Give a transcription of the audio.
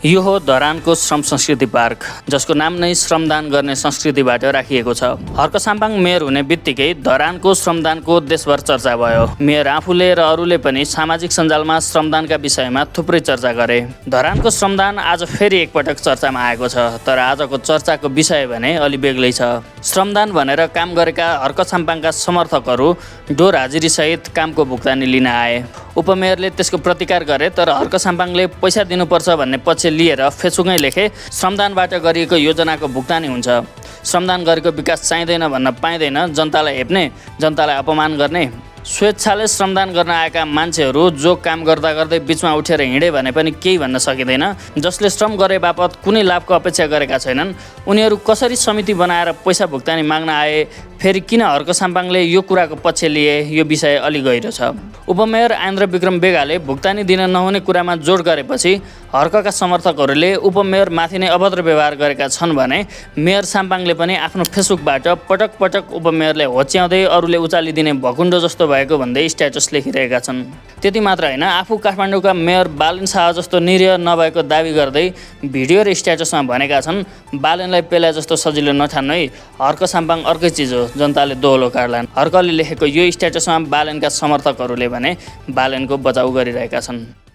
यो हो धरानको श्रम संस्कृति पार्क, जसको नाम नै श्रमदान गर्ने संस्कृतिबाट राखिएको छ। हर्क साम्पाङ मेयर हुने बित्तिकै धरानको श्रमदानको देशभर चर्चा भयो। मेयर आफूले र अरूले पनि सामाजिक सञ्जालमा श्रमदानका विषयमा थुप्रै चर्चा गरे। धरानको श्रमदान आज फेरि एकपटक चर्चामा आएको छ, तर आजको चर्चाको विषय भने अलि बेग्लै छ। श्रमदान भनेर काम गरेका हर्क साम्पाङका समर्थकहरू डोर हाजिरीसहित कामको भुक्तानी लिन आए। उपमेयरले त्यसको प्रतिकार गरे, तर हर्क साम्पाङले पैसा दिनुपर्छ भन्ने पक्ष लिएर फेसबुकमै लेखे, श्रमदानबाट गरिएको योजनाको भुक्तानी हुन्छ। श्रमदान गरेको विकास चाहिँदैन भन्न पाइँदैन। जनतालाई हेप्ने, जनतालाई अपमान गर्ने। स्वेच्छाले श्रमदान गर्न आएका मान्छेहरू जो काम गर्दा गर्दै बिचमा उठेर हिँडे भने पनि केही भन्न सकिँदैन। जसले श्रम गरे बापत कुनै लाभको अपेक्षा गरेका छैनन्, उनीहरू कसरी समिति बनाएर पैसा भुक्तानी माग्न आए? फेरि किन हर्क साम्पाङले यो कुराको पक्ष लिए? यो विषय अलि गहिरो छ। उपमेयर आन्द्र विक्रम बेगाले भुक्तानी दिन नहुने कुरामा जोड गरेपछि हर्कका समर्थकहरूले उपमेयर माथि नै अभद्र व्यवहार गरेका छन् भने मेयर साम्पाङले पनि आफ्नो फेसबुकबाट पटक पटक उपमेयरलाई होच्याउँदै अरूले उचालिदिने भकुण्डो जस्तो भएको भन्दै स्ट्याटस लेखिरहेका छन्। त्यति मात्र होइन, आफू काठमाडौँका मेयर बालेन शाह जस्तो निरीह नभएको दावी गर्दै भिडियो र स्ट्याटसमा भनेका छन्, बालेनलाई पेला जस्तो सजिलो नठान्नु है, हर्क साम्पाङ अर्कै चिज हो, जनताले दोहोलो काट्लान्। हर्कले लेखेको यो स्ट्याटसमा बालेनका समर्थकहरूले भने बालेनको बचाउ गरिरहेका छन्।